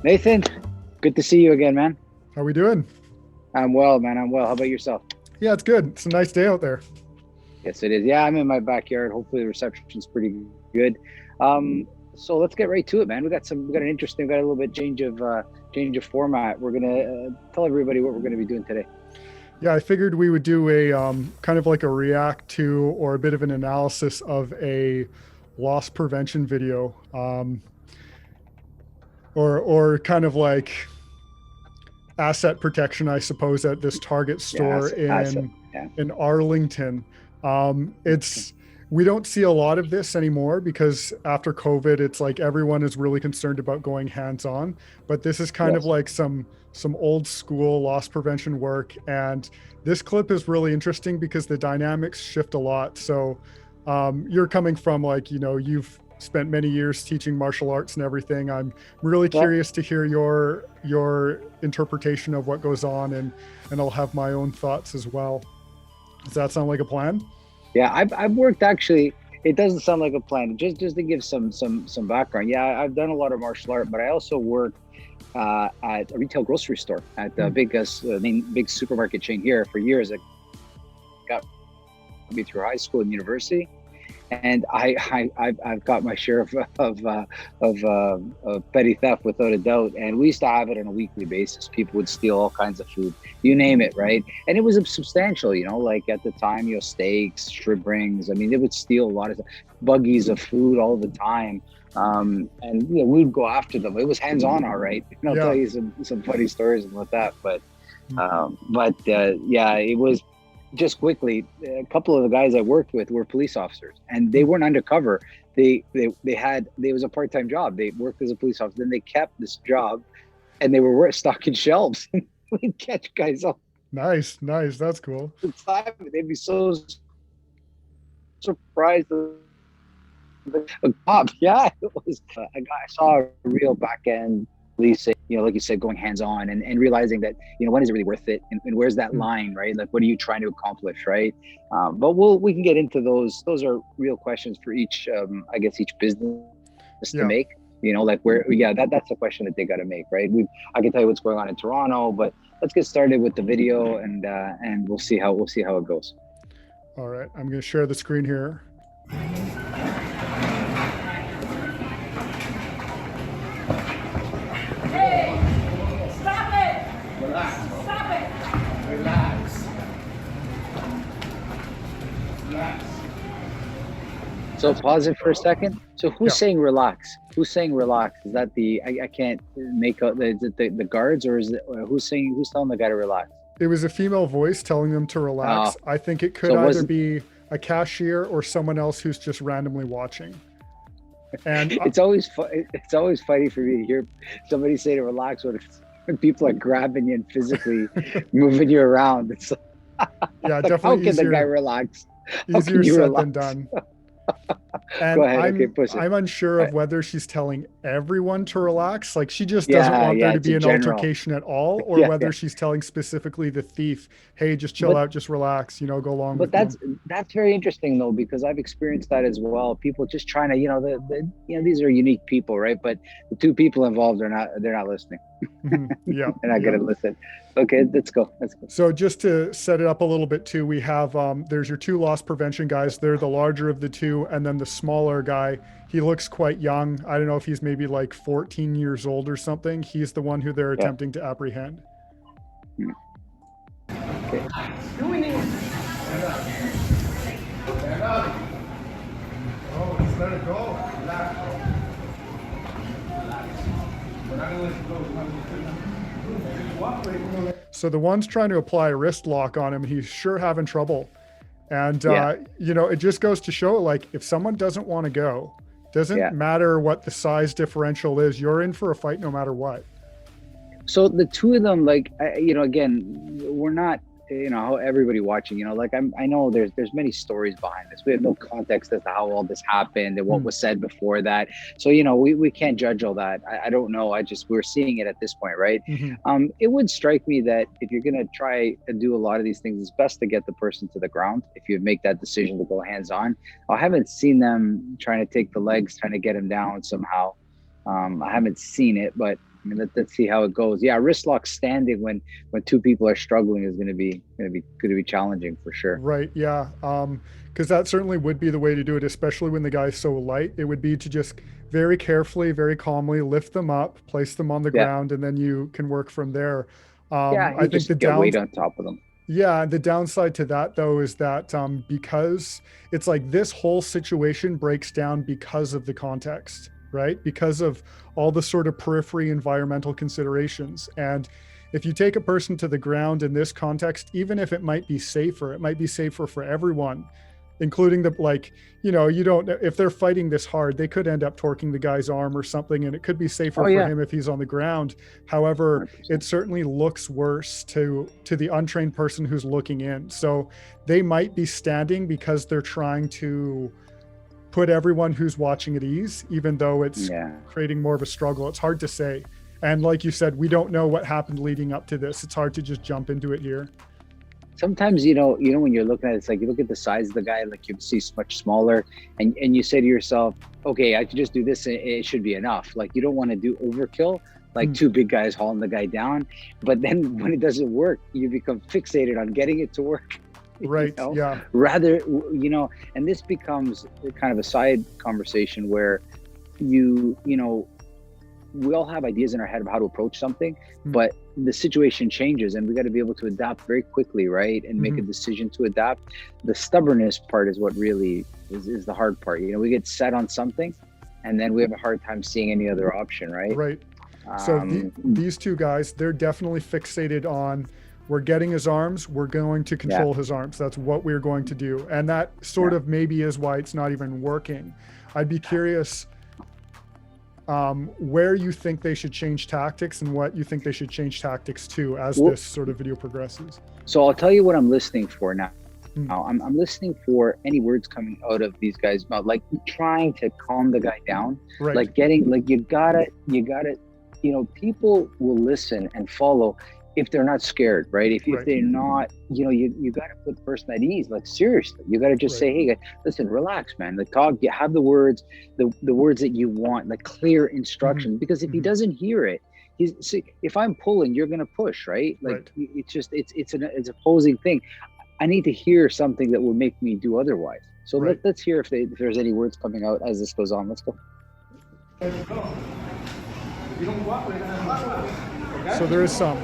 Nathan, good to see you again, man. How we doing? I'm well, man. I'm well. How about yourself? Yeah, it's good. It's a nice day out there. Yes, it is. Yeah, I'm in my backyard. Hopefully, the reception's pretty good. Um, so let's get right to it, man. We got an interesting, we got a little bit change of format. We're gonna tell everybody what we're gonna be doing today. Yeah, I figured we would do a kind of like a react to or a bit of an analysis of a loss prevention video, or kind of like asset protection, I suppose, at this Target Yeah, store asset. Yeah. in Arlington. It's we don't see a lot of this anymore because after COVID, it's like everyone is really concerned about going hands-on. But this is kind of Yes. like some old school loss prevention work, and this clip is really interesting because the dynamics shift a lot. So you're coming from like you've spent many years teaching martial arts and everything. I'm really Well, curious to hear your interpretation of what goes on, and I'll have my own thoughts as well. Does that sound like a plan? yeah, I've worked actually. It doesn't sound like a plan. Just to give some background. Yeah, I've done a lot of martial art, but I also worked at a retail grocery store at the Hmm. biggest, big supermarket chain here for years. I got me through high school and university, and I've got my share of petty theft without a doubt. And we used to have it on a weekly basis. People would steal all kinds of food, you name it, right? And it was substantial, like at the time, steaks, shrimp rings. I mean, they would steal a lot of buggies of food all the time. And we'd go after them. It was hands on, all right. And I'll tell Yeah. you some funny stories about that. Mhm. Yeah, it was just quickly. A couple of the guys I worked with were police officers, and they weren't undercover. They was a part time job. They worked as a police officer. Then they kept this job, and they were stocking shelves. We'd catch guys all Nice, nice. That's cool. the time. They'd be so surprised. A cop, yeah, it was I saw a real back end policing, like you said, going hands on, and realizing that, when is it really worth it, and where's that Mm. line, right? Like, what are you trying to accomplish, right? But we can get into those. Those are real questions for each, I guess, each business to Yeah. make. Like where, yeah, that's a question that they got to make, right? I can tell you what's going on in Toronto, but let's get started with the video, and we'll see how it goes. All right. I'm going to share the screen here. Hey, stop it! Stop it! So pause it for a second. So who's Yeah. saying relax? Who's saying relax? Is that I can't make out. Is it the guards, or is it who's telling the guy to relax? It was a female voice telling them to Oh, relax. I think it could so it either wasn't. be a cashier or someone else who's just randomly watching. And It's always funny for me to hear somebody say to relax when people are grabbing you and physically moving you around. It's yeah, like, how definitely can the guy easier relax? How can easier you said than relax? done. Go And ahead. Okay, push it. I'm unsure All of right. whether she's telling everyone to relax, like she just doesn't Yeah, want there yeah. to It's a be an general. altercation at all, or Yeah, yeah. whether she's telling specifically the thief, hey, just chill But out, just relax, go along but with me. that's very interesting though, because I've experienced that as well. People just trying to, these are unique people, right? But the two people involved are not, they're not listening. Mhm. Yeah, They're not yeah. gonna listen. Okay, let's go. Let's go. So just to set it up a little bit too, we have there's your two loss prevention guys. They're the larger of the two, and then the smaller guy. He looks quite young. I don't know if he's maybe like 14 years old or something. He's the one who they're Yeah. attempting to apprehend. Mm, okay. Oh, just let it go. So the one's trying to apply a wrist lock on him. He's sure having trouble. And, Yeah. it just goes to show like if someone doesn't want to go, doesn't Yeah. matter what the size differential is, you're in for a fight no matter what. So the two of them, like, again, we're not, how everybody watching, like I know there's many stories behind this. We have no context as to how all this happened and what Hmm. was said before that. So, we can't judge all that. I don't know. We're seeing it at this point, right? Hmm. It would strike me that if you're going to try to do a lot of these things, it's best to get the person to the ground. If you make that decision to go hands on, I haven't seen them trying to take the legs, trying to get him down somehow. I haven't seen it, but I mean, let's see how it goes. Yeah, wrist lock standing when two people are struggling is going to be challenging for sure. Right. Yeah. Because that certainly would be the way to do it, especially when the guy's so light. It would be to just very carefully, very calmly lift them up, place them on the Yeah, ground, and then you can work from there. yeah. I You think just get weight on top of them. yeah, the downside to that though is that because it's like this whole situation breaks down because of the context, right? Because of all the sort of periphery environmental considerations. And if you take a person to the ground in this context, even if it might be safer for everyone, including the like, you don't know if they're fighting this hard, they could end up torquing the guy's arm or something, and it could be safer Oh for yeah, him if he's on the ground. However, it 100%. certainly looks worse to the untrained person who's looking in. So they might be standing because they're trying to put everyone who's watching at ease, even though it's Yeah. creating more of a struggle. It's hard to say. And like you said, we don't know what happened leading up to this. It's hard to just jump into it here. Sometimes when you're looking at it, it's like you look at the size of the guy, like you see it's much smaller, and you say to yourself, okay, I could just do this and it should be enough. Like you don't want to do overkill, like Mm, two big guys hauling the guy down. But then when it doesn't work, you become fixated on getting it to work. you right. know, Yeah. rather, and this becomes kind of a side conversation where you know we all have ideas in our head of how to approach something, Mm, but the situation changes and we got to be able to adapt very quickly, right? And make a mhm. decision to adapt. The stubbornness part is what really is the hard part. We get set on something and then we have a hard time seeing any other option, right? Right. So these two guys, they're definitely fixated on we're getting his arms, we're going to Yeah, control his arms. That's what we're going to do. And that sort yeah. of maybe is why it's not even working. I'd be curious where you think they should change tactics and what you think they should change tactics to as Well, this sort of video progresses. so I'll tell you what I'm listening for now. Mm, I'm listening for any words coming out of these guys' mouth, like trying to calm the guy down, right. like getting, like people will listen and follow if they're not scared, right? If Right. they're not, you got to put the person at ease. Like seriously, you got to just Right. say, hey, guys, listen, relax, man. Like talk, you have the words, the words that you want, like clear Hmm. instructions. Because if he Hmm. doesn't hear it, see, if I'm pulling, you're gonna push, right? Like Right. it's just it's an opposing thing. I need to hear something that will make me do otherwise. So Right. let's hear if there's any words coming out as this goes on. Let's go. So there is some.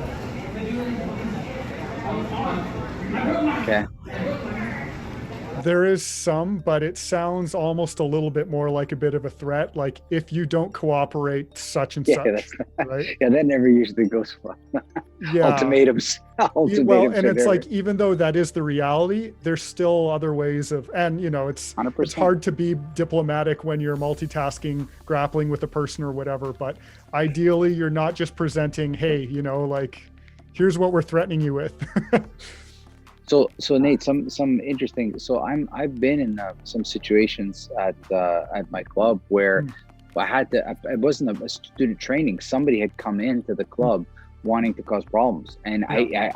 Okay. There is some, but it sounds almost a little bit more like a bit of a threat. Like if you don't cooperate, such and Yeah, such, right? yeah, that never usually goes well. Yeah. Ultimatums. Well, Ultimatums and are it's never like even though that is the reality, there's still other ways of, and it's 100%. hard to be diplomatic when you're multitasking, grappling with a person or whatever. But ideally, you're not just presenting, hey, like here's what we're threatening you with. So Nate, some interesting. So I've been in some situations at my club where Mm, I had to. It wasn't a student training. Somebody had come into the mm, club wanting to cause problems, and yeah.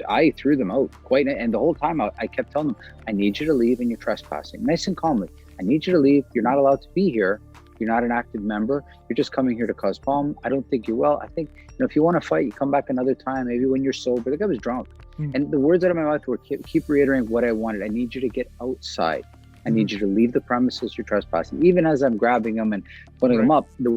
I threw them out quite. And the whole time I kept telling them, I need you to leave, and you're trespassing, nice and calmly. I need you to leave. You're not allowed to be here. You're not an active member. You're just coming here to cause problem. I don't think you're well. I think if you want to fight, you come back another time. Maybe when you're sober. The guy was drunk. Mm, And the words out of my mouth were keep reiterating what I wanted. I need you to get outside. I mhm. need you to leave the premises. You're trespassing. Even as I'm grabbing them and putting them Right. up, the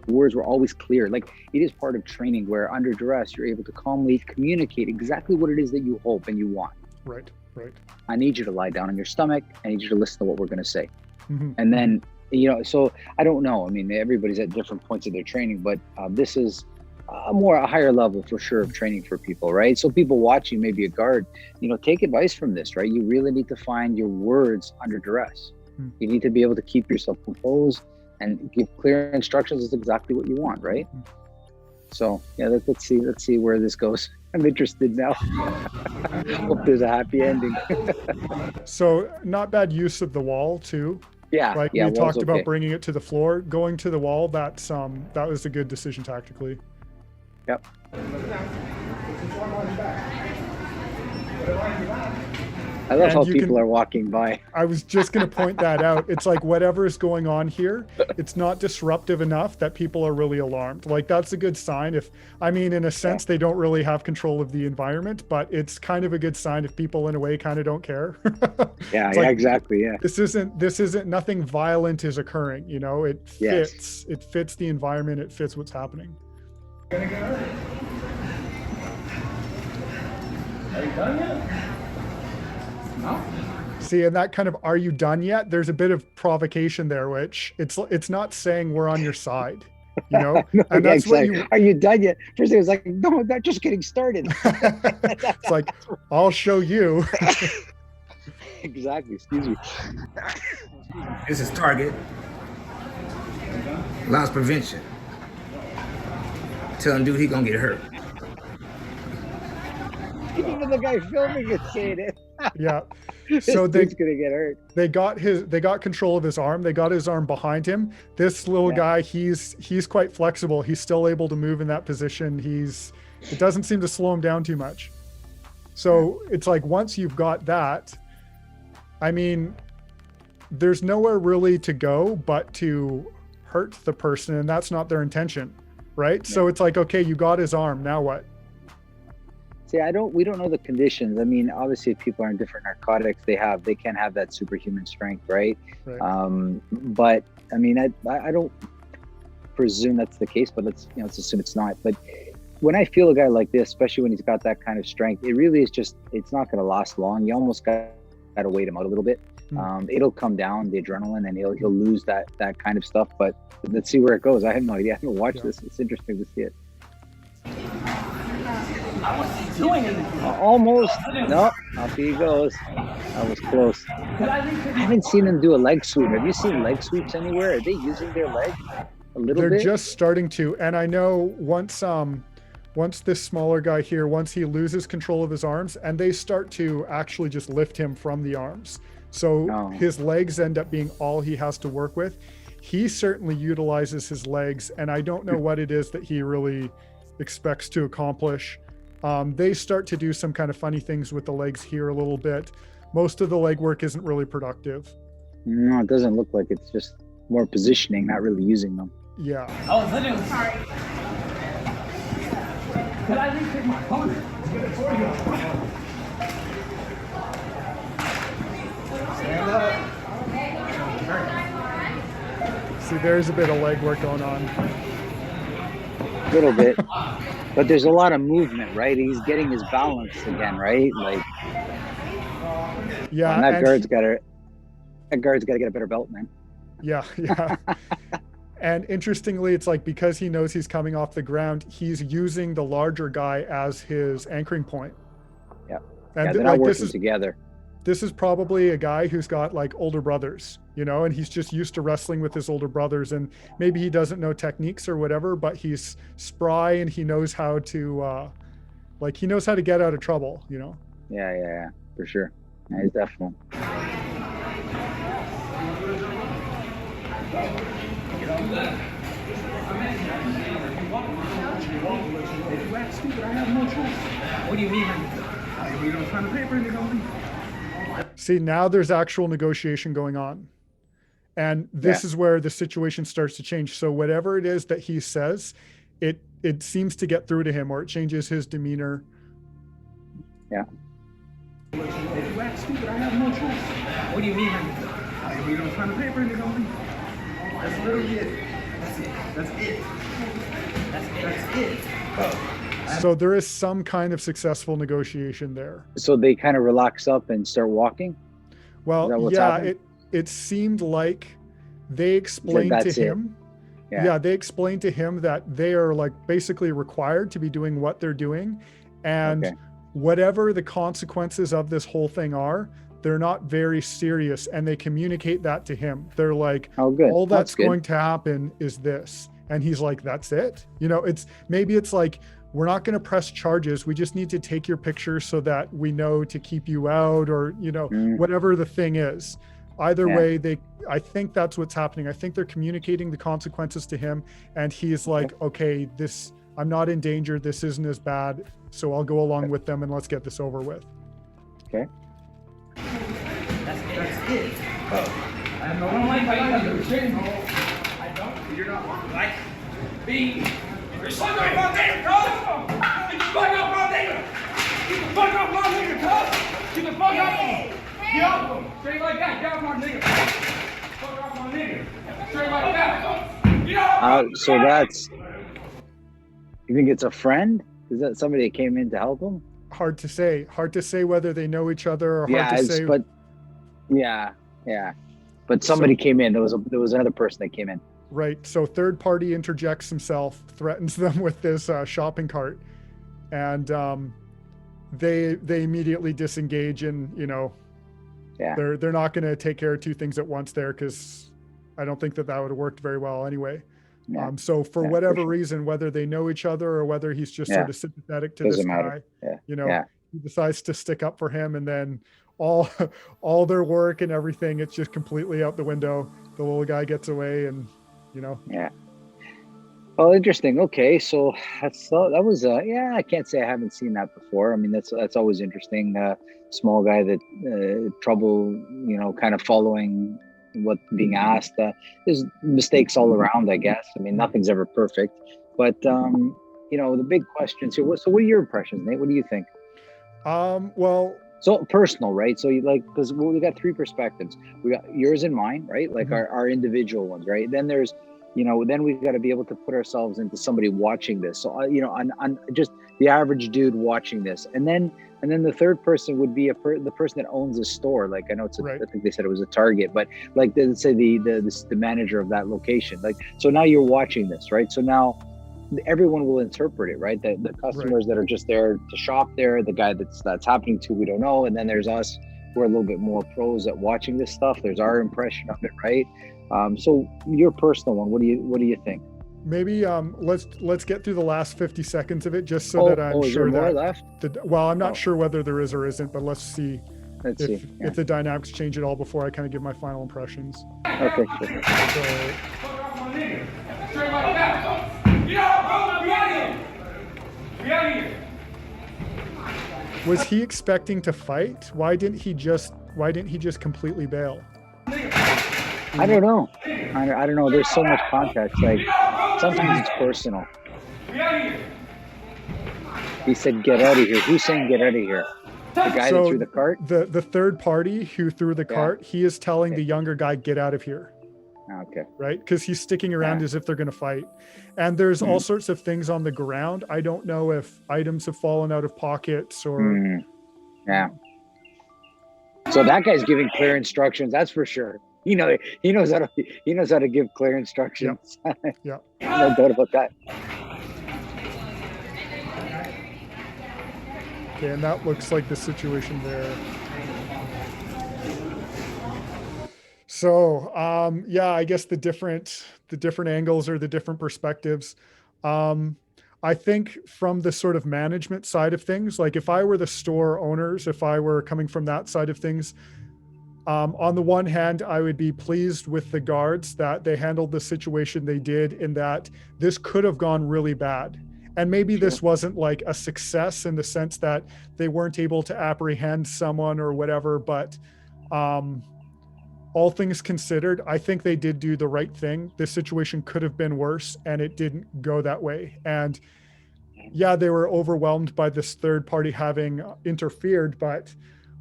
words were always clear. Like it is part of training where under duress, you're able to calmly communicate exactly what it is that you hope and you want. Right. Right. I need you to lie down on your stomach. I need you to listen to what we're going to say. Hmm. And Hmm. then, so I don't know. I mean, everybody's at different points of their training, but this is a higher level for sure of training for people, right? So people watching, maybe a guard, take advice from this, right? You really need to find your words under duress. Mm, You need to be able to keep yourself composed and give clear instructions is exactly what you want, right? mm. So yeah, let's see where this goes. I'm interested now. Hope there's a happy ending. So not bad use of the wall too. Yeah, Like yeah, we wall's talked about okay. bringing it to the floor, going to the wall. That was a good decision tactically. Yep. I love how you people can, are walking by. I was just going to point that out. It's like whatever is going on here, it's not disruptive enough that people are really alarmed. Like that's a good sign. If, I mean, in a sense, they don't really have control of the environment, but it's kind of a good sign if people in a way kind of don't care. Yeah, It's yeah, like, exactly. Yeah. this isn't nothing violent is occurring. You know, Yes. it fits the environment. It fits what's happening. Are you done yet? No? See, and that kind of, are you done yet? There's a bit of provocation there, which it's not saying we're on your side, you know? No, And yeah, that's what exactly. you, Are you done yet? First it was like, no, I'm not just getting started. it's like, I'll show you. Exactly. Excuse me. This is Target. Loss Prevention. Tell him, dude, he gonna get hurt. Even the guy filming it saying it. Yeah. This So dude's gonna get hurt. they got control of his arm. They got his arm behind him. This little guy, he's quite flexible. He's still able to move in that position. It doesn't seem to slow him down too much. So it's like, once you've got that, I mean, there's nowhere really to go but to hurt the person, and that's not their intention, right? So it's like, okay, you got his arm, now what? See, we don't know the conditions. I mean, obviously if people are on different narcotics, they can have that superhuman strength, right? Right. But I mean, I don't presume that's the case, but let's assume it's not. But when I feel a guy like this, especially when he's got that kind of strength, it really is just, it's not going to last long. You almost got to wait him out a little bit. It'll come down, the adrenaline, and he'll lose that kind of stuff. But let's see where it goes. I have no idea. I haven't watched this. It's interesting to see it. Almost. No, up he goes. That was close. I haven't seen him do a leg sweep. Have you seen leg sweeps anywhere? Are they using their leg a little bit? They're just starting to. And I know once this smaller guy here, once he loses control of his arms, and they start to actually just lift him from the arms. So his legs end up being all he has to work with. He certainly utilizes his legs, and I don't know what it is that he really expects to accomplish. They start to do some kind of funny things with the legs here a little bit. Most of the leg work isn't really productive. No, it doesn't look like. It's just more positioning, not really using them. Yeah. I was literally sorry. Could I retake my phone? Stand up. See, there's a bit of leg work going on. A little bit. But there's a lot of movement, right? He's getting his balance again, right? Like, Yeah. and that guard's got to get a better belt, man. Yeah. Yeah. And interestingly, it's like, because he knows he's coming off the ground, he's using the larger guy as his anchoring point. Yeah. And Yeah, they're not like, working together. This is probably a guy who's got like older brothers, you know, and he's just used to wrestling with his older brothers, and maybe he doesn't know techniques or whatever, but he's spry and he knows how to, he knows how to get out of trouble, you know? Yeah, for sure. Yeah, he's definitely. What do you mean? I read on front of paper and they're gonna leave. See, now there's actual negotiation going on. And this is where the situation starts to change. So whatever it is that he says, it seems to get through to him, or it changes his demeanor. Yeah. If you act stupid, I have no choice. What do you mean? I read on front of paper and they're gonna leave. That's literally it. That's it. That's it. That's it. So there is some kind of successful negotiation there. So they kind of relax up and start walking? Well, yeah, it seemed like they explained to him. Yeah, they explained to him that they are like basically required to be doing what they're doing. And whatever the consequences of this whole thing are, they're not very serious. And they communicate that to him. They're like, all that's going to happen is this. And he's like, that's it. You know, maybe it's like, we're not going to press charges. We just need to take your picture so that we know to keep you out, or, you know, whatever the thing is. Either way, I think that's what's happening. I think they're communicating the consequences to him, and he's like, okay, I'm not in danger. This isn't as bad. So I'll go along with them and let's get this over with. Okay. That's it. I have no one like I do. I don't. You're not like being. You're fuck up my nigga, cuz. Get the fuck up my nigga. Get the fuck up my nigga, cuz. Get the fuck up on him. Get off him. Straight like that. Get off my nigga. Fuck off my nigga. Straight like that. Get off. So that's. You think it's a friend? Is that somebody that came in to help him? Hard to say. Hard to say whether they know each other, or Yeah, hard to say. but yeah. But somebody came in. There was another person that came in. Right. So third party interjects himself, threatens them with this shopping cart, and they immediately disengage, and they're not going to take care of two things at once there, because I don't think that would have worked very well anyway. Yeah. So for whatever reason, whether they know each other or whether he's just sort of sympathetic to this guy, he decides to stick up for him, and then all their work and everything, it's just completely out the window. The little guy gets away, and Yeah. Well, interesting. Okay, so that was I can't say I haven't seen that before. I mean, that's always interesting. Small guy that trouble, kind of following what being asked. There's mistakes all around, I guess. I mean, nothing's ever perfect, but the big questions here. So what are your impressions, Nate? What do you think? Well, so personal, right? So because we got three perspectives. We got yours and mine, right? Like our individual ones, right? Then there's, then we've got to be able to put ourselves into somebody watching this. So, on just the average dude watching this, and then the third person would be the person that owns the store. Like, I know I think they said it was a Target, but like, let's say the manager of that location. Like, so now you're watching this, right? So now everyone will interpret it, right? The customers that are just there to shop there, the guy that's happening to, we don't know. And then there's us who are a little bit more pros at watching this stuff. There's our impression of it, right? So your personal one, what do you think? Maybe let's get through the last 50 seconds of it, just so that I'm sure there more that left? I'm not sure whether there is or isn't, but let's see if the dynamics change at all before I kind of give my final impressions. Okay, sure. Was he expecting to fight? Why didn't he just completely bail? I don't know. I don't know. There's so much context. Like, sometimes it's personal. He said, "Get out of here." Who's saying "get out of here"? The guy that threw the cart? The third party who threw the cart, he is telling the younger guy, "Get out of here." Okay. Right? Because he's sticking around as if they're going to fight. And there's all sorts of things on the ground. I don't know if items have fallen out of pockets or... Yeah. So that guy's giving clear instructions, that's for sure. He knows how to give clear instructions. Yeah. No doubt about that. Okay, and that looks like the situation there. So, I guess the different angles or the different perspectives. I think from the sort of management side of things, like if I were the store owners, if I were coming from that side of things, on the one hand, I would be pleased with the guards that they handled the situation they did, in that this could have gone really bad. And maybe this wasn't like a success in the sense that they weren't able to apprehend someone or whatever, but all things considered, I think they did do the right thing. This situation could have been worse, and it didn't go that way. And they were overwhelmed by this third party having interfered, but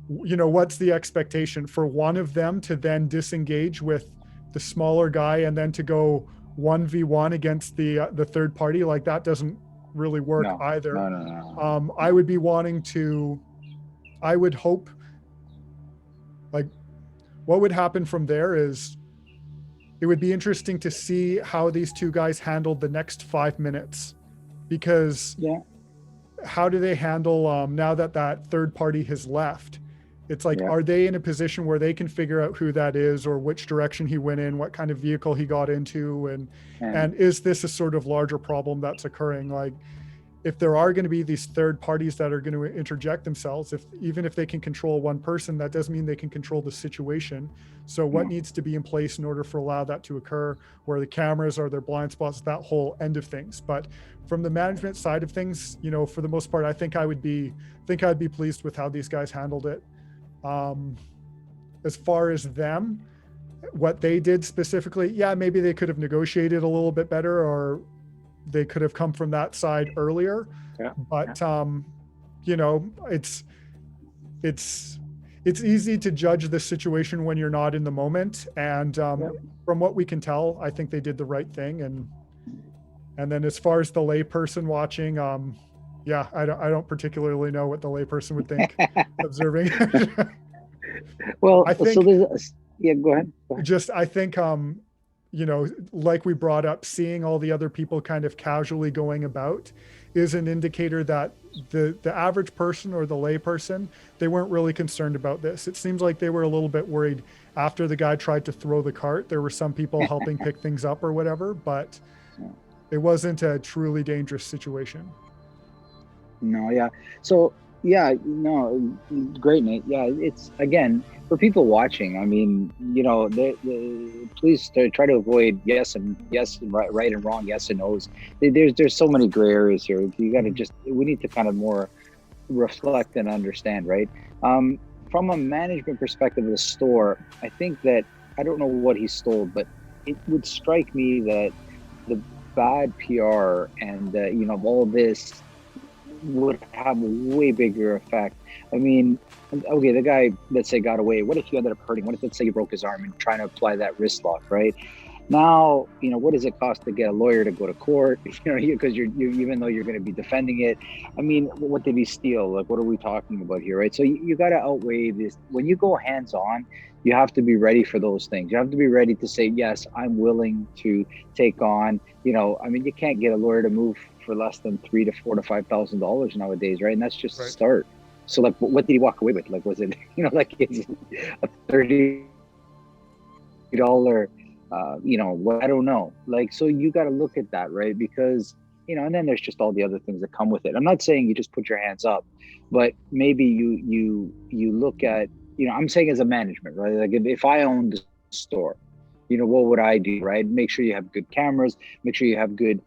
what's the expectation for one of them to then disengage with the smaller guy and then to go 1v1 against the third party? Like, that doesn't really work either. No. I would be wanting to, I would hope, like, what would happen from there is it would be interesting to see how these two guys handled the next 5 minutes, because how do they handle now that third party has left? It's like, are they in a position where they can figure out who that is, or which direction he went in, what kind of vehicle he got into, and is this a sort of larger problem that's occurring? Like, if there are going to be these third parties that are going to interject themselves, even if they can control one person, that doesn't mean they can control the situation. So what needs to be in place in order for allow that to occur? Where the cameras are, their blind spots, that whole end of things. But from the management side of things, for the most part, I think I'd be pleased with how these guys handled it. As far as them, what they did specifically, yeah, maybe they could have negotiated a little bit better, or they could have come from that side earlier. Yeah. But you know, it's easy to judge the situation when you're not in the moment. And from what we can tell, I think they did the right thing. And then as far as the layperson watching, yeah, I don't particularly know what the layperson would think observing. Well, I think, so go ahead. just, I think, you know, like we brought up, seeing all the other people kind of casually going about is an indicator that the average person or the lay person, they weren't really concerned about this. It seems like they were a little bit worried after the guy tried to throw the cart. There were some people helping pick things up or whatever, but it wasn't a truly dangerous situation. No, yeah. So, yeah, no, great, Nate. Yeah, it's, again, for people watching, I mean, you know, please try to avoid yes and right and wrong, yes and no's. There's so many gray areas here. You got to we need to kind of more reflect and understand, right? From a management perspective of the store, I think that, I don't know what he stole, but it would strike me that the bad PR and, you know, all this would have a way bigger effect. I mean, okay, the guy, let's say, got away. What if he ended up hurting? What if, let's say, he broke his arm and trying to apply that wrist lock, right? Now, you know, what does it cost to get a lawyer to go to court? You know, because you even though you're going to be defending it. I mean, what did he steal? Like, what are we talking about here, right? So you got to outweigh this. When you go hands-on, you have to be ready for those things. You have to be ready to say, yes, I'm willing to take on, you know, I mean, you can't get a lawyer to move for less than $3,000 to $4,000 to $5,000 nowadays, right? And that's just a start. So, like, what did he walk away with? Like, was it, you know, like, it's a $30, you know, I don't know. Like, so you got to look at that, right? Because, you know, and then there's just all the other things that come with it. I'm not saying you just put your hands up, but maybe you look at, you know, I'm saying as a management, right? Like, if I owned the store, you know, what would I do, right? Make sure you have good cameras, make sure you have good,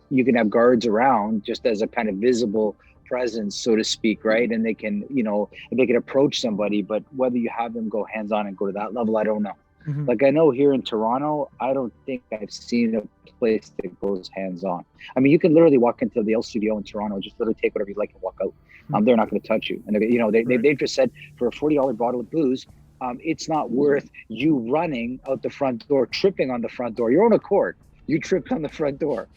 you can have guards around just as a kind of visible presence, so to speak, right? And they can, you know, they can approach somebody, but whether you have them go hands-on and go to that level, I don't know. Mm-hmm. Like, I know here in Toronto, I don't think I've seen a place that goes hands-on. I mean, you can literally walk into the LCBO in Toronto, just literally take whatever you like and walk out. They're not going to touch you. And, you know, they've just said for a $40 bottle of booze, it's not worth you running out the front door, tripping on the front door. Your own accord, you tripped on the front door,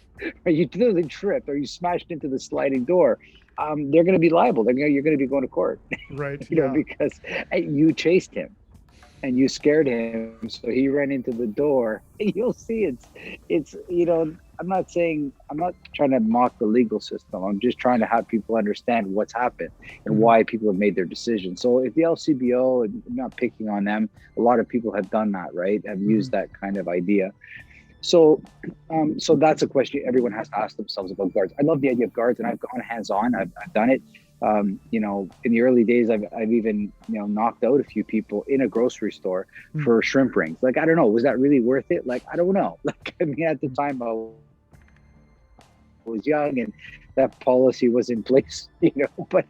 or you literally tripped, or you smashed into the sliding door. They're going to be liable. You're going to be going to court, right? You know, because you chased him and you scared him, so he ran into the door. You'll see, it's you know, I'm not trying to mock the legal system. I'm just trying to have people understand what's happened and why people have made their decisions. So if the LCBO, and I'm not picking on them, a lot of people have done that, right? Have used that kind of idea. So that's a question everyone has to ask themselves about guards. I love the idea of guards, and I've gone hands-on. I've done it. You know, in the early days, I've even, you know, knocked out a few people in a grocery store for shrimp rings. Like, I don't know, was that really worth it? Like, I don't know. Like, I mean, at the time I was young and that policy was in place, you know, but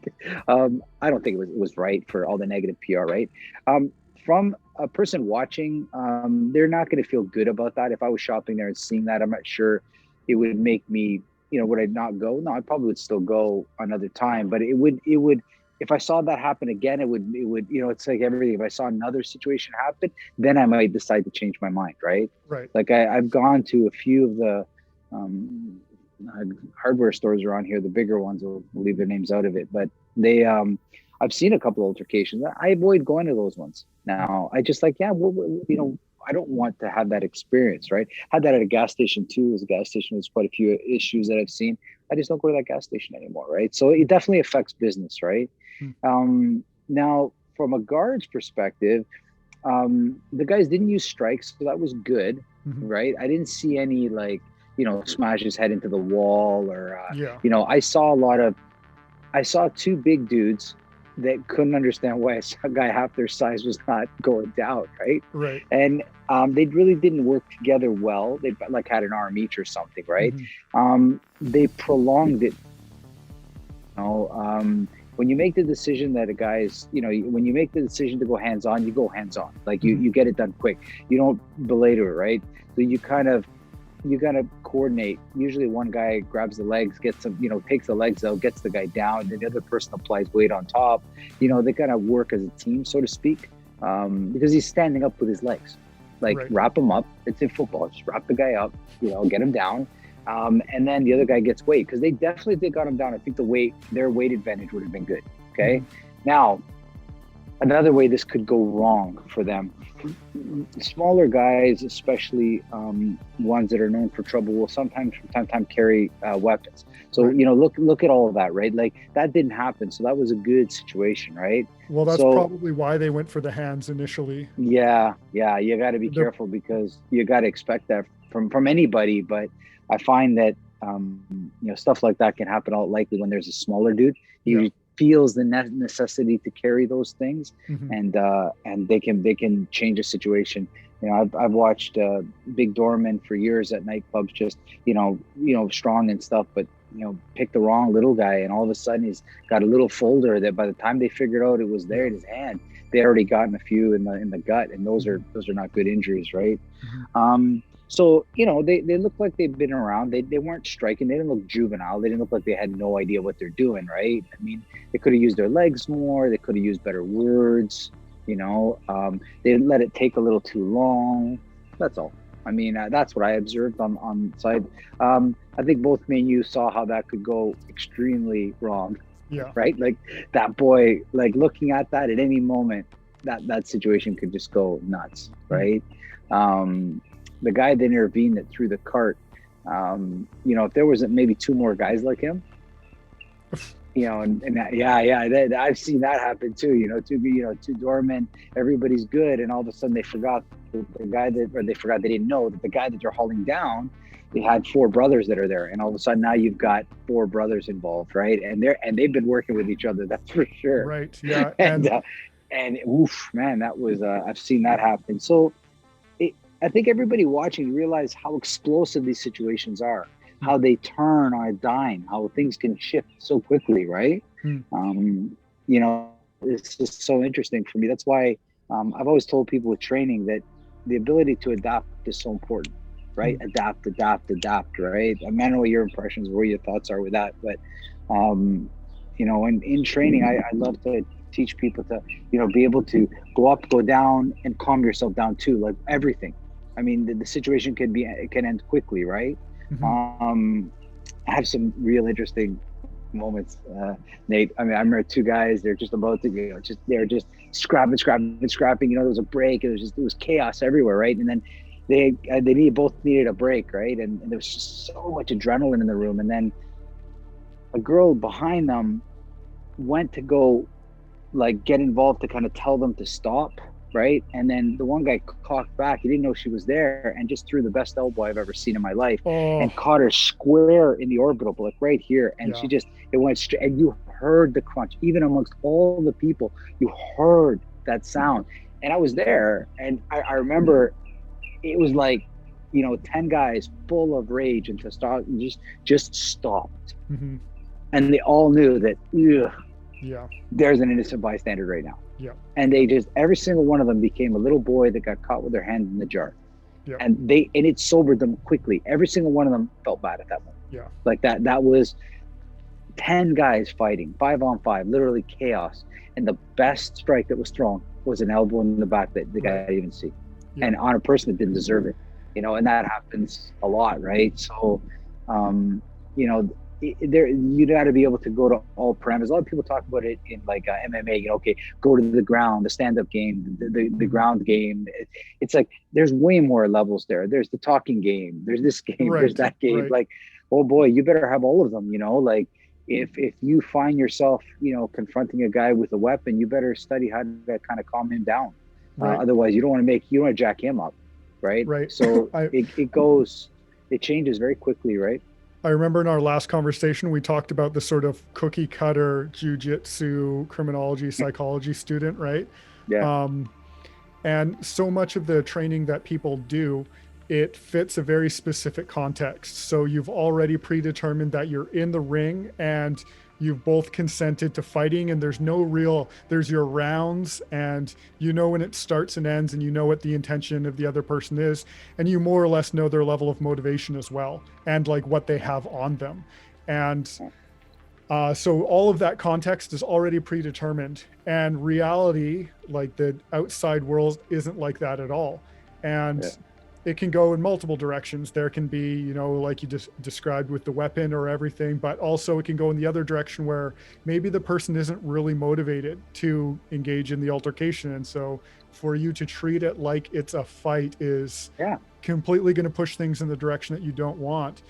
I don't think it was right for all the negative PR, right? From a person watching, they're not going to feel good about that. If I was shopping there and seeing that, I'm not sure it would make me, you know, would I not go? No, I probably would still go another time, but it would, if I saw that happen again, it would, you know, it's like everything. If I saw another situation happen, then I might decide to change my mind. Right. Right. Like I've gone to a few of the hardware stores around here, the bigger ones, we'll leave their names out of it, but they, I've seen a couple of altercations. I avoid going to those ones now. I just like, you know, I don't want to have that experience, right? Had that at a gas station too. As a gas station, there's quite a few issues that I've seen. I just don't go to that gas station anymore, right? So it definitely affects business, right? Now, from a guard's perspective, the guys didn't use strikes, so that was good, right? I didn't see any, like, you know, smash his head into the wall or, you know, I saw two big dudes that couldn't understand why a guy half their size was not going down, right? Right. And they really didn't work together well. They like had an arm each or something, right? They prolonged it know, when you make the decision that a guy is, you know, when you make the decision to go hands on, you go hands on. Like you get it done quick. You don't belabor it, right? So you gotta coordinate. Usually one guy grabs the legs, gets them, you know, takes the legs out, gets the guy down, then the other person applies weight on top. You know, they gotta work as a team, so to speak, because he's standing up with his legs. Like wrap him up. It's in football. Just wrap the guy up, you know, get him down. And then the other guy gets weight, because they definitely got him down. I think their weight advantage would have been good. Okay. Now, another way this could go wrong for them, smaller guys, especially ones that are known for trouble, will sometimes from time to time carry weapons. So, you know, look at all of that, right? Like that didn't happen. So that was a good situation, right? Well, that's probably why they went for the hands initially. Yeah. You got to be careful, because you got to expect that from anybody. But I find that, you know, stuff like that can happen all likely when there's a smaller dude. He feels the necessity to carry those things, and they can change a situation. You know, I've watched big doormen for years at nightclubs, just, you know, strong and stuff, but, you know, pick the wrong little guy, and all of a sudden he's got a little folder that by the time they figured out it was there in his hand, they already gotten a few in the gut, and those are not good injuries, right? So, you know, they look like they've been around. They weren't striking. They didn't look juvenile. They didn't look like they had no idea what they're doing, right? I mean, they could have used their legs more. They could have used better words, you know. They didn't let it take a little too long. That's all. I mean, that's what I observed on the side. I think both me and you saw how that could go extremely wrong. Yeah. Right? Like that boy, like looking at that at any moment, that situation could just go nuts, right? The guy that intervened that threw the cart, you know, if there wasn't maybe two more guys like him, you know, and that, I've seen that happen too. You know, two doormen, everybody's good, and all of a sudden they forgot they didn't know that the guy that they're hauling down, they had four brothers that are there, and all of a sudden now you've got four brothers involved, right? And they've been working with each other, that's for sure. Right. Yeah. and oof, man, that was I've seen that happen. So I think everybody watching realize how explosive these situations are, how they turn on a dime, how things can shift so quickly, right? You know, it's just so interesting for me. That's why I've always told people with training that the ability to adapt is so important, right? Adapt, right? Emmanuel, your impressions, where your thoughts are with that. But, you know, in training, I love to teach people to, you know, be able to go up, go down, and calm yourself down too, like everything. I mean, the situation can end quickly, right? I have some real interesting moments, Nate. I mean, I remember two guys, they're just about to, you know, they're just scrapping. You know, there was a break. It was chaos everywhere, right? And then they both needed a break, right? And there was just so much adrenaline in the room. And then a girl behind them went to go, like, get involved to kind of tell them to stop. Right. And then the one guy cocked back. He didn't know she was there, and just threw the best elbow I've ever seen in my life, and caught her square in the orbital, like right here. And she just, it went straight, and you heard the crunch, even amongst all the people, you heard that sound. And I was there, and I remember it was like, you know, 10 guys full of rage and just stopped. And they all knew that, there's an innocent bystander right now. And they just, every single one of them became a little boy that got caught with their hand in the jar. And it sobered them quickly. Every single one of them felt bad at that moment. Like that was 10 guys fighting 5-on-5, literally chaos. And the best strike that was thrown was an elbow in the back that the guy didn't even see. And on a person that didn't deserve it, you know, and that happens a lot, right? So, you know, you got to be able to go to all parameters. A lot of people talk about it in like MMA, you know, okay, go to the ground, the stand-up game, the ground game. It's like there's way more levels there. There's the talking game, there's this game, there's that game. Like, oh boy, you better have all of them, you know. Like if you find yourself, you know, confronting a guy with a weapon, you better study how to kind of calm him down. Otherwise you don't want to jack him up, right? So it changes very quickly, right? I remember in our last conversation, we talked about the sort of cookie cutter jujitsu, criminology, psychology student, right? And so much of the training that people do it fits a very specific context. So you've already predetermined that you're in the ring and you've both consented to fighting, and there's your rounds, and you know when it starts and ends, and you know what the intention of the other person is, and you more or less know their level of motivation as well, and like what they have on them. And so all of that context is already predetermined, and reality, like the outside world, isn't like that at all. And it can go in multiple directions. There can be, you know, like you just described with the weapon or everything, but also it can go in the other direction where maybe the person isn't really motivated to engage in the altercation. And so for you to treat it like it's a fight is completely going to push things in the direction that you don't want.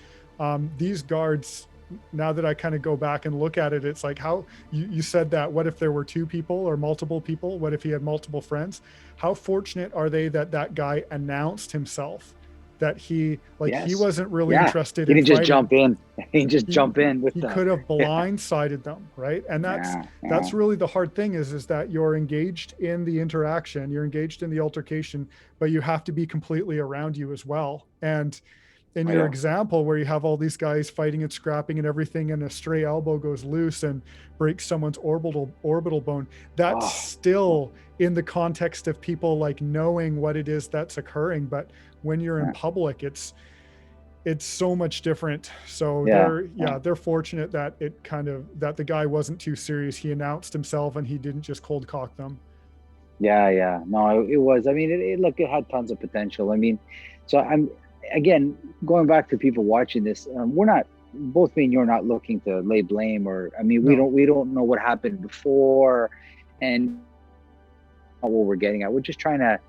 These guards, now that I kind of go back and look at it, it's like how you said that, what if there were two people or multiple people? What if he had multiple friends? How fortunate are they that that guy announced himself, that he he wasn't really interested in fighting. He didn't just jump in. He just jump in with them. He could have blindsided them, right? And that's really the hard thing is that you're engaged in the interaction, you're engaged in the altercation, but you have to be completely around you as well. And in your example where you have all these guys fighting and scrapping and everything, and a stray elbow goes loose and breaks someone's orbital bone, that's still in the context of people like knowing what it is that's occurring. But when you're in public, it's so much different. So they're fortunate that that the guy wasn't too serious. He announced himself and he didn't just cold cock them. No, it was, I mean, it had tons of potential. I mean, so again, going back to people watching this, we're not, both me and you're not looking to lay blame, or, I mean, we don't know what happened before and what we're getting at. We're just trying to,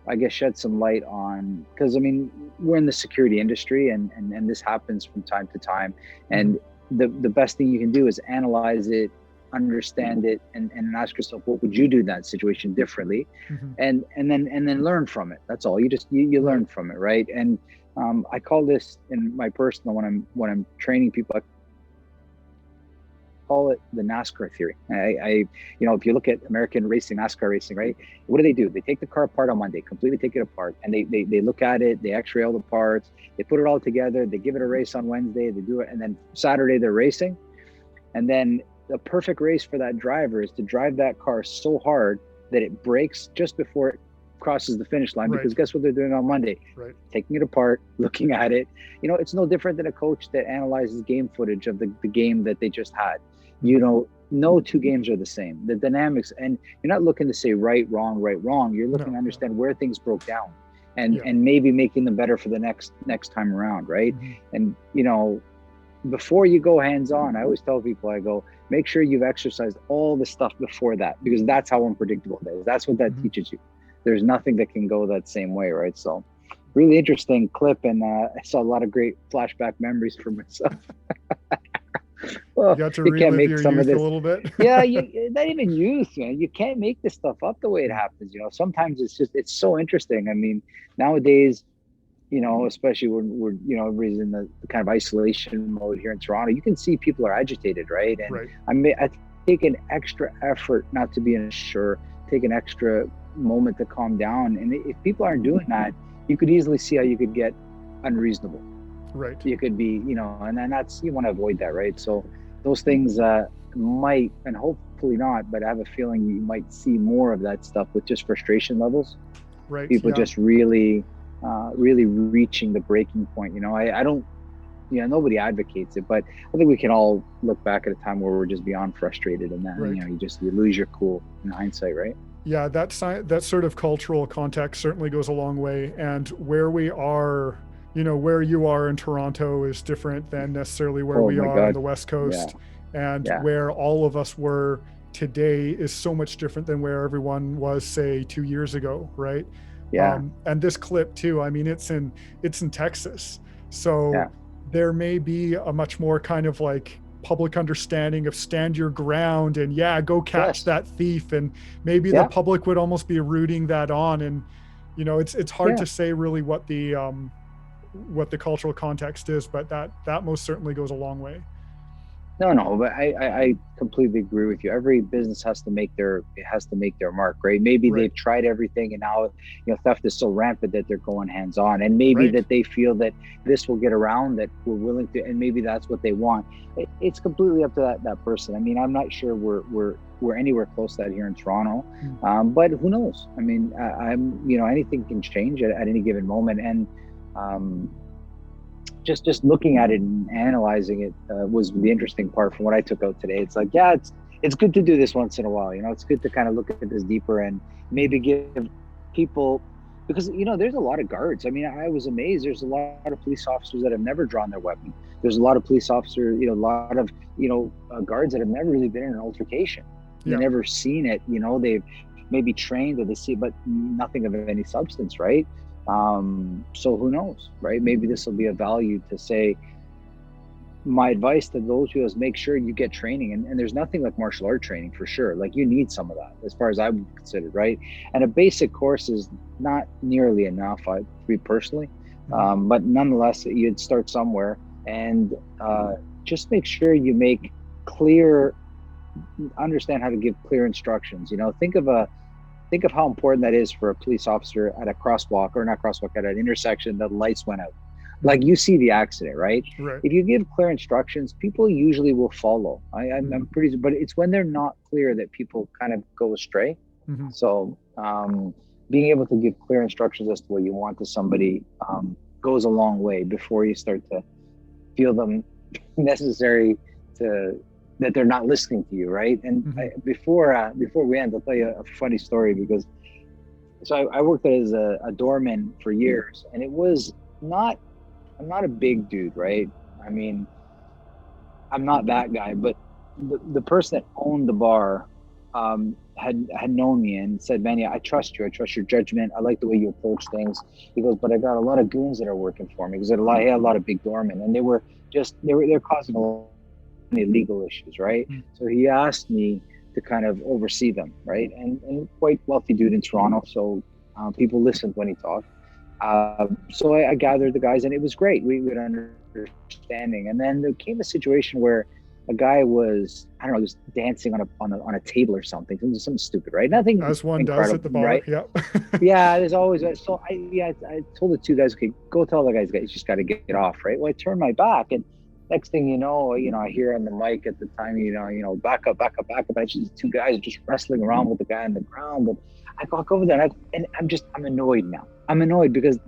I guess, shed some light on, because I mean, we're in the security industry and this happens from time to time. And the best thing you can do is analyze it, understand it, and ask yourself, what would you do in that situation differently? And then learn from it. That's all. You learn from it, right? And I call this, in my personal, when I'm training people, I call it the NASCAR theory. I if you look at American racing, NASCAR racing, right? What do? They take the car apart on Monday, completely take it apart, and they look at it, they x-ray all the parts, they put it all together, they give it a race on Wednesday, they do it, and then Saturday they're racing. And then the perfect race for that driver is to drive that car so hard that it breaks just before it crosses the finish line, because guess what they're doing on Monday? Taking it apart, looking at it. It's no different than a coach that analyzes game footage of the game that they just had. No two games are the same. The dynamics, and you're not looking to say right, wrong. You're looking to understand where things broke down and maybe making them better for the next time around, right? And before you go hands-on, I always tell people, I go, make sure you've exercised all the stuff before that, because that's how unpredictable it is. That's what that teaches you. There's nothing that can go that same way, right? So really interesting clip, and I saw a lot of great flashback memories for myself. Well, you got to relive your youth a little bit. Not even youth, man. You can't make this stuff up the way it happens. Sometimes it's so interesting. I mean, nowadays, especially when we're, everybody's in the kind of isolation mode here in Toronto, you can see people are agitated, right? And I take an extra effort not to be unsure, take an extra moment to calm down. And if people aren't doing that, you could easily see how you could get unreasonable. Right. You could be, and then you want to avoid that, right? So those things might, and hopefully not, but I have a feeling you might see more of that stuff with just frustration levels. Right. People just really reaching the breaking point. I don't, nobody advocates it, but I think we can all look back at a time where we're just beyond frustrated, and that, you lose your cool in hindsight, right? Yeah, that sort of cultural context certainly goes a long way. And where we are, where you are in Toronto is different than necessarily where we are on the West Coast. And where all of us were today is so much different than where everyone was, say, 2 years ago, right? And this clip too, I mean, it's in Texas. So there may be a much more kind of like public understanding of stand your ground and go catch that thief. And maybe the public would almost be rooting that on. And, it's hard to say really what the cultural context is, but that most certainly goes a long way. No, but I completely agree with you. Every business has to make their mark, right? Maybe Right. they've tried everything, and now theft is so rampant that they're going hands on, and maybe Right. that they feel that this will get around, that we're willing to, and maybe that's what they want. It's completely up to that person. I mean, I'm not sure we're anywhere close to that here in Toronto, Mm. but who knows? I mean, anything can change at any given moment, and um, just looking at it and analyzing it was the interesting part from what I took out today. It's like, yeah, it's good to do this once in a while. It's good to kind of look at this deeper and maybe give people, because there's a lot of guards. I mean, I was amazed. There's a lot of police officers that have never drawn their weapon. There's a lot of police officers, a lot of guards that have never really been in an altercation. Yeah. They've never seen it. They've maybe trained or they see, but nothing of any substance, right? So who knows, right? Maybe this will be a value to say, my advice to those who is make sure you get training, and there's nothing like martial art training for sure. Like, you need some of that, as far as I would consider, right? And a basic course is not nearly enough, for me personally. But nonetheless, you'd start somewhere, and just make sure you understand how to give clear instructions. Think of how important that is for a police officer at a crosswalk, or not crosswalk, at an intersection that the lights went out. Like, you see the accident, right? Right. If you give clear instructions, people usually will follow. I'm pretty, but it's when they're not clear that people kind of go astray. Mm-hmm. So being able to give clear instructions as to what you want to somebody goes a long way before you start to feel them necessary that they're not listening to you, right? And before we end, I'll tell you a funny story, because I worked as a doorman for years, and I'm not a big dude, right? I mean, I'm not that guy, but the person that owned the bar had known me and said, "Manny, I trust you. I trust your judgment. I like the way you approach things." He goes, "But I got a lot of goons that are working for me." Because he had a lot of big doormen, and they're causing a lot of legal issues, right? So he asked me to kind of oversee them, right? And quite wealthy dude in Toronto, so people listened when he talked. So I gathered the guys, and it was great. We had understanding, and then there came a situation where a guy was, I don't know, just dancing on a table or something. It was something stupid, right? Nothing as one incredible, does at the bar, right? Yeah. Yeah, there's always. So I told the two guys, "Okay, go tell the guys just got to get off," right? Well, I turned my back, and next thing you know, I hear on the mic at the time, back up. Actually, these two guys are just wrestling around with the guy on the ground. And I walk over there, and I'm annoyed now. I'm annoyed because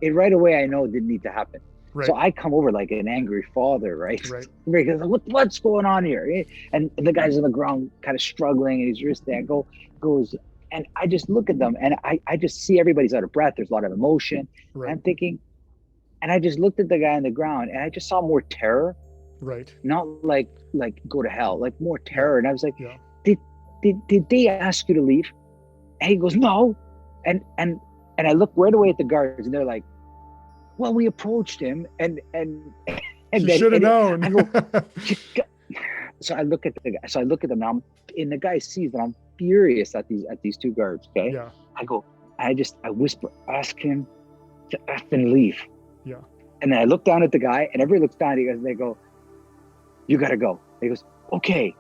right away I know it didn't need to happen. Right. So I come over like an angry father, right? Right. Because what's going on here? And the guy's on the ground, kind of struggling, and he's just there. Goes, and I just look at them, and I just see everybody's out of breath. There's a lot of emotion. Right. I'm thinking. And I just looked at the guy on the ground, and I just saw more terror. Right. Not like go to hell, like more terror. And I was like, yeah. Did they ask you to leave? And he goes, no. And I looked right away at the guards, and they're like, well, we approached him, and you should have known. I go, so I look at the guy. So I look at them now, and the guy sees that I'm furious at these two guards. Okay. Yeah. I go, I whisper, ask him to effing leave. Yeah. And then I look down at the guy, and everybody looks down. They go, you got to go. He goes, okay.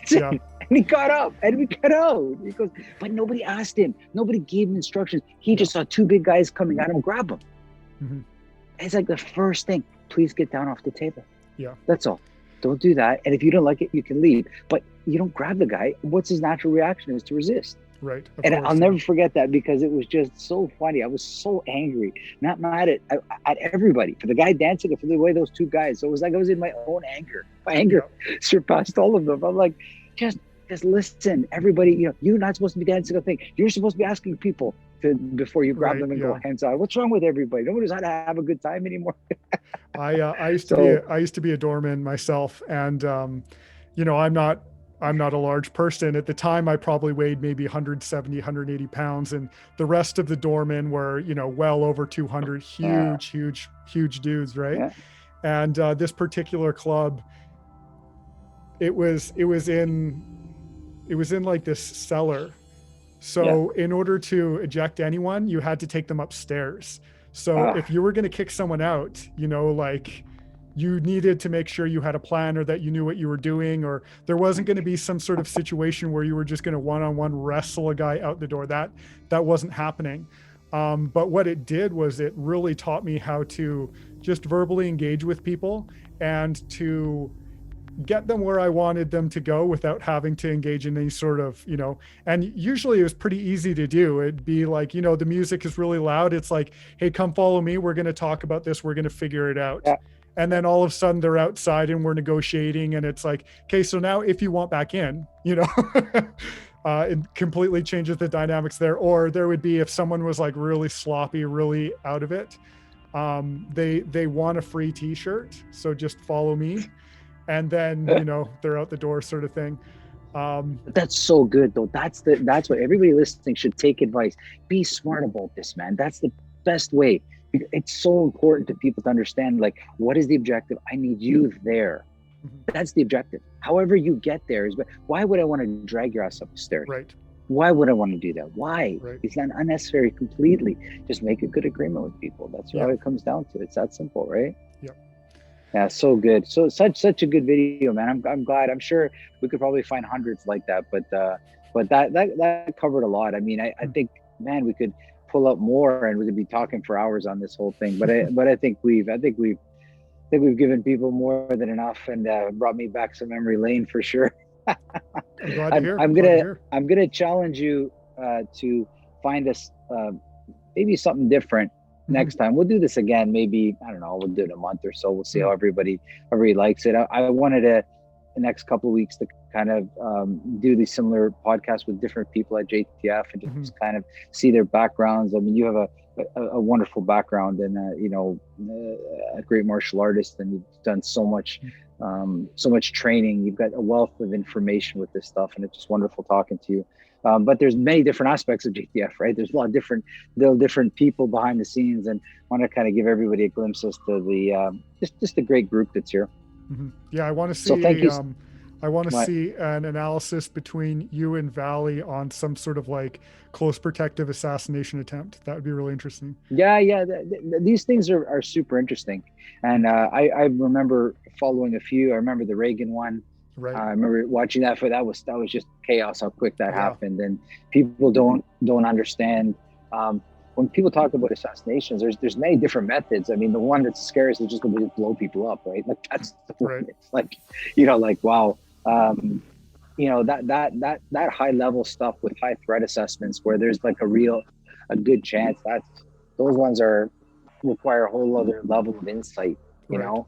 Yeah. And he got up, and we got out. He goes, but nobody asked him. Nobody gave him instructions. He just saw two big guys coming at him, grab him. Mm-hmm. It's like the first thing, please get down off the table. Yeah. That's all. Don't do that. And if you don't like it, you can leave. But you don't grab the guy. What's his natural reaction is to resist. Right. And I'll never forget that, because it was just so funny. I was so angry, not mad at everybody, for the guy dancing, for the way those two guys. So it was like I was in my own anger. My anger surpassed all of them. I'm like, just listen, everybody. You're not supposed to be dancing a thing. You're supposed to be asking people before you grab them and go hands on. What's wrong with everybody? Nobody knows how to have a good time anymore. I used to be a doorman myself, and I'm not a large person. At the time, I probably weighed maybe 170, 180 pounds. And the rest of the doormen were, well over 200, huge dudes. Right. Yeah. And this particular club, it was in like this cellar. So in order to eject anyone, you had to take them upstairs. So if you were going to kick someone out, you needed to make sure you had a plan, or that you knew what you were doing, or there wasn't going to be some sort of situation where you were just going to one-on-one wrestle a guy out the door. That wasn't happening. But what it did was it really taught me how to just verbally engage with people and to get them where I wanted them to go without having to engage in any sort of, and usually it was pretty easy to do. It'd be like, the music is really loud. It's like, hey, come follow me. We're going to talk about this. We're going to figure it out. Yeah. And then all of a sudden they're outside and we're negotiating. And it's like, okay, so now if you want back in, it completely changes the dynamics there. Or there would be, if someone was like really sloppy, really out of it, they want a free t-shirt. So just follow me. And then, they're out the door, sort of thing. That's so good though. That's what everybody listening should take advice. Be smart about this, man. That's the best way. It's so important to people to understand, like, what is the objective? I need you there. Mm-hmm. That's the objective. However you get there is, why would I want to drag your ass up the stairs? Right. Why would I want to do that? Why? Right. It's not unnecessary completely. Just make a good agreement with people. That's what it comes down to. It's that simple, right? Yeah. Yeah, so good. So such a good video, man. I'm glad. I'm sure we could probably find hundreds like that, but that covered a lot. I mean, I think, man, we could pull up more and we could be talking for hours on this whole thing. But I think we've given people more than enough, and brought me back some memory lane for sure. I'm glad to hear. I'm gonna challenge you to find us maybe something different next time. We'll do this again. Maybe, I don't know, we'll do it in a month or so. We'll see how everybody likes it. I wanted to, the next couple of weeks, to kind of do these similar podcasts with different people at JTF and just kind of see their backgrounds. I mean, you have a wonderful background and a great martial artist, and you've done so much training. You've got a wealth of information with this stuff, and it's just wonderful talking to you. But there's many different aspects of JTF, right? There's a lot of different people behind the scenes, and I want to kind of give everybody a glimpse as to the just a great group that's here. Mm-hmm. Yeah, I want to see. So thank you. I want to see an analysis between you and Valley on some sort of like close protective assassination attempt. That would be really interesting. Yeah. These things are super interesting, and I remember following a few. I remember the Reagan one. Right. I remember watching that. That was just chaos how quick that happened, and people don't understand. When people talk about assassinations, there's many different methods. I mean, the one that's scariest is just going to blow people up, right? Like that's the one. It's like, like wow. That high level stuff with high threat assessments where there's like a good chance, those ones require a whole other level of insight, you know?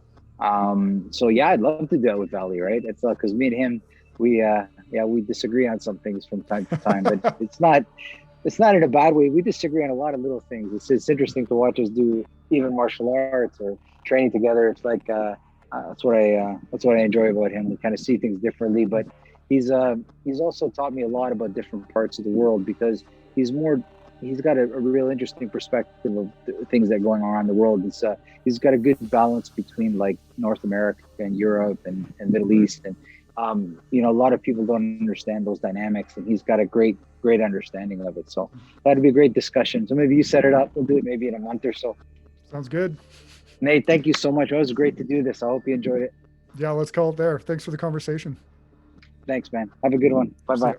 So yeah, I'd love to do that with Valley, right? It's because me and him, we disagree on some things from time to time, but it's not in a bad way. We disagree on a lot of little things. It's interesting to watch us do even martial arts or training together. It's like, that's what I enjoy about him. We kind of see things differently, but he's also taught me a lot about different parts of the world, because he's got a real interesting perspective of the things that are going on around the world. He's got a good balance between like North America and Europe and Middle East, and a lot of people don't understand those dynamics, and he's got a great understanding of it. So that'd be a great discussion. So maybe you set it up. We'll do it maybe in a month or so. Sounds good. Nate, thank you so much. It was great to do this. I hope you enjoyed it. Yeah, let's call it there. Thanks for the conversation. Thanks, man. Have a good one. Bye-bye.